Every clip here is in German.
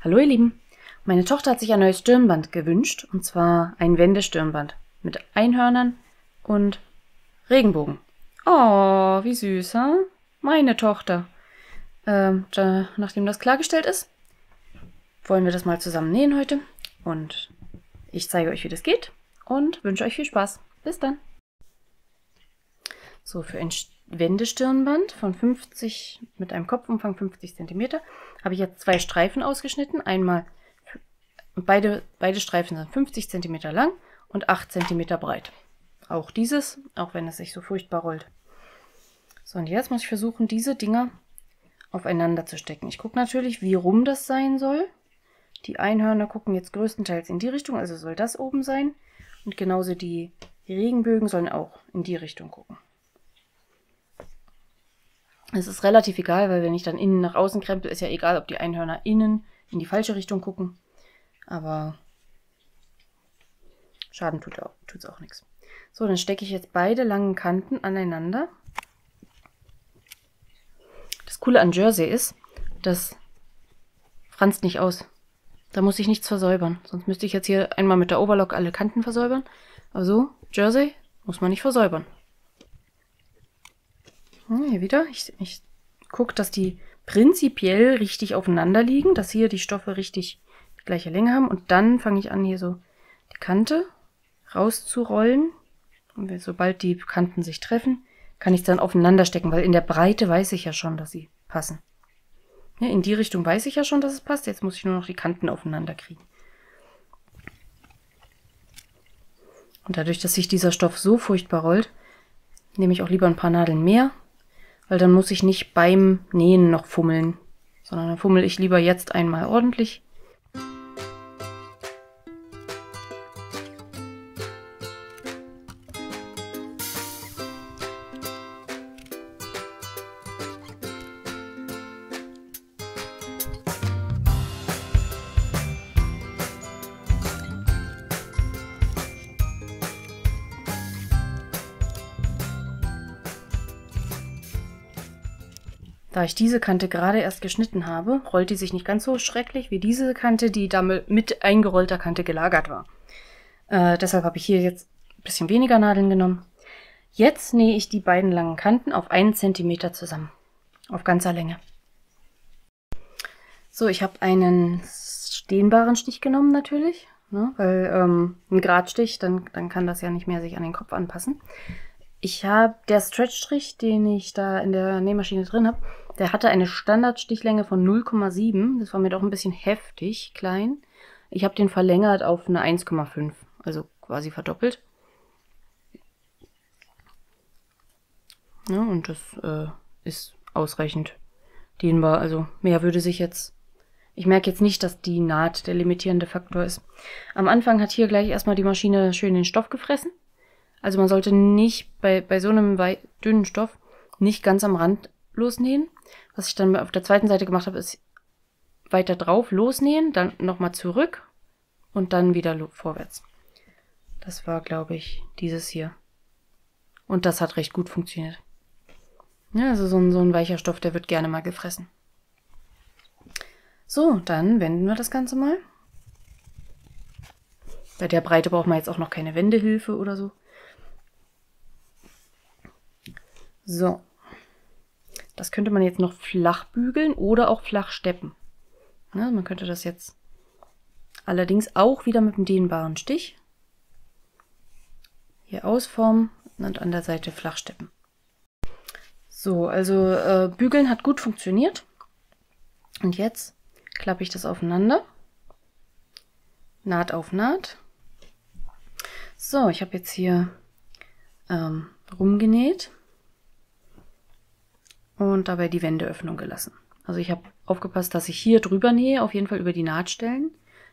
Hallo ihr Lieben, meine Tochter hat sich ein neues Stirnband gewünscht, und zwar ein Wendestirnband mit Einhörnern und Regenbogen. Oh, wie süß, ha? Meine Tochter. Nachdem das klargestellt ist, wollen wir das mal zusammen nähen heute. Und ich zeige euch, wie das geht und wünsche euch viel Spaß. Bis dann. So, für ein Wendestirnband von 50 mit einem Kopfumfang 50 cm habe ich jetzt 2 Streifen ausgeschnitten. Einmal, beide Streifen sind 50 cm lang und 8 cm breit. Auch dieses, auch wenn es sich so furchtbar rollt. So, und jetzt muss ich versuchen, diese Dinger aufeinander zu stecken. Ich gucke natürlich, wie rum das sein soll. Die Einhörner gucken jetzt größtenteils in die Richtung, also soll das oben sein. Und genauso die Regenbögen sollen auch in die Richtung gucken. Es ist relativ egal, weil wenn ich dann innen nach außen krempel, ist ja egal, ob die Einhörner innen in die falsche Richtung gucken. Aber Schaden tut's auch nichts. So, dann stecke ich jetzt beide langen Kanten aneinander. Das Coole an Jersey ist, das franzt nicht aus. Da muss ich nichts versäubern. Sonst müsste ich jetzt hier einmal mit der Overlock alle Kanten versäubern. Also, Jersey muss man nicht versäubern. Hier wieder. Ich gucke, dass die prinzipiell richtig aufeinander liegen, dass hier die Stoffe richtig die gleiche Länge haben. Und dann fange ich an, hier so die Kante rauszurollen. Und sobald die Kanten sich treffen, kann ich es dann aufeinander stecken, weil in der Breite weiß ich ja schon, dass sie passen. Ja, in die Richtung weiß ich ja schon, dass es passt. Jetzt muss ich nur noch die Kanten aufeinander kriegen. Und dadurch, dass sich dieser Stoff so furchtbar rollt, nehme ich auch lieber ein paar Nadeln mehr. Weil dann muss ich nicht beim Nähen noch fummeln, sondern dann fummel ich lieber jetzt einmal ordentlich. Da ich diese Kante gerade erst geschnitten habe, rollt die sich nicht ganz so schrecklich wie diese Kante, die damit mit eingerollter Kante gelagert war. Deshalb habe ich hier jetzt ein bisschen weniger Nadeln genommen. Jetzt nähe ich die beiden langen Kanten auf 1 cm zusammen, auf ganzer Länge. So, ich habe einen stehnbaren Stich genommen natürlich, ne, weil ein Gradstich, dann kann das ja nicht mehr sich an den Kopf anpassen. Der Stretch-Strich, den ich da in der Nähmaschine drin habe, der hatte eine Standardstichlänge von 0,7. Das war mir doch ein bisschen heftig klein. Ich habe den verlängert auf eine 1,5, also quasi verdoppelt. Ja, und das ist ausreichend dehnbar. Also mehr würde sich jetzt... Ich merke jetzt nicht, dass die Naht der limitierende Faktor ist. Am Anfang hat hier gleich erstmal die Maschine schön den Stoff gefressen. Also man sollte nicht bei so einem dünnen Stoff nicht ganz am Rand losnähen. Was ich dann auf der zweiten Seite gemacht habe, ist weiter drauf losnähen, dann nochmal zurück und dann wieder vorwärts. Das war, glaube ich, dieses hier. Und das hat recht gut funktioniert. Ja, also so ein weicher Stoff, der wird gerne mal gefressen. So, dann wenden wir das Ganze mal. Bei der Breite braucht man jetzt auch noch keine Wendehilfe oder so. So, das könnte man jetzt noch flach bügeln oder auch flach steppen. Ja, man könnte das jetzt allerdings auch wieder mit dem dehnbaren Stich hier ausformen und an der Seite flach steppen. So, also bügeln hat gut funktioniert. Und jetzt klappe ich das aufeinander. Naht auf Naht. So, ich habe jetzt hier rumgenäht. Und dabei die Wendeöffnung gelassen. Also ich habe aufgepasst, dass ich hier drüber nähe, auf jeden Fall über die Nahtstellen,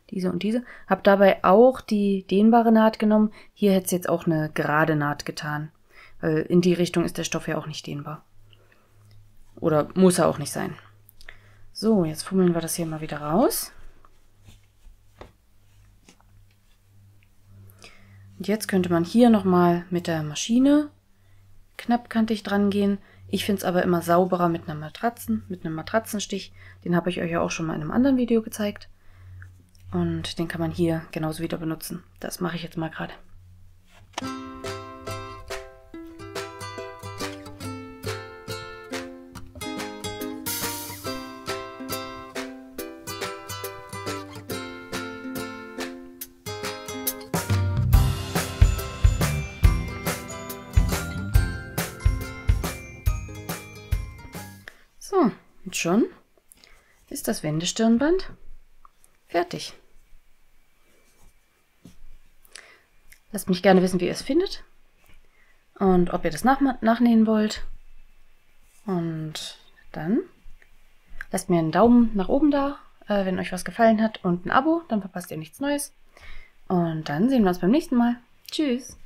diese und diese. Habe dabei auch die dehnbare Naht genommen. Hier hätte es jetzt auch eine gerade Naht getan, weil in die Richtung ist der Stoff ja auch nicht dehnbar. Oder muss er auch nicht sein. So, jetzt fummeln wir das hier mal wieder raus. Und jetzt könnte man hier nochmal mit der Maschine knappkantig dran gehen. Ich finde es aber immer sauberer mit einem Matratzenstich. Den habe ich euch ja auch schon mal in einem anderen Video gezeigt. Und den kann man hier genauso wieder benutzen. Das mache ich jetzt mal gerade. So, und schon ist das Wendestirnband fertig. Lasst mich gerne wissen, wie ihr es findet und ob ihr das nachnähen wollt. Und dann lasst mir einen Daumen nach oben da, wenn euch was gefallen hat, und ein Abo, dann verpasst ihr nichts Neues. Und dann sehen wir uns beim nächsten Mal. Tschüss!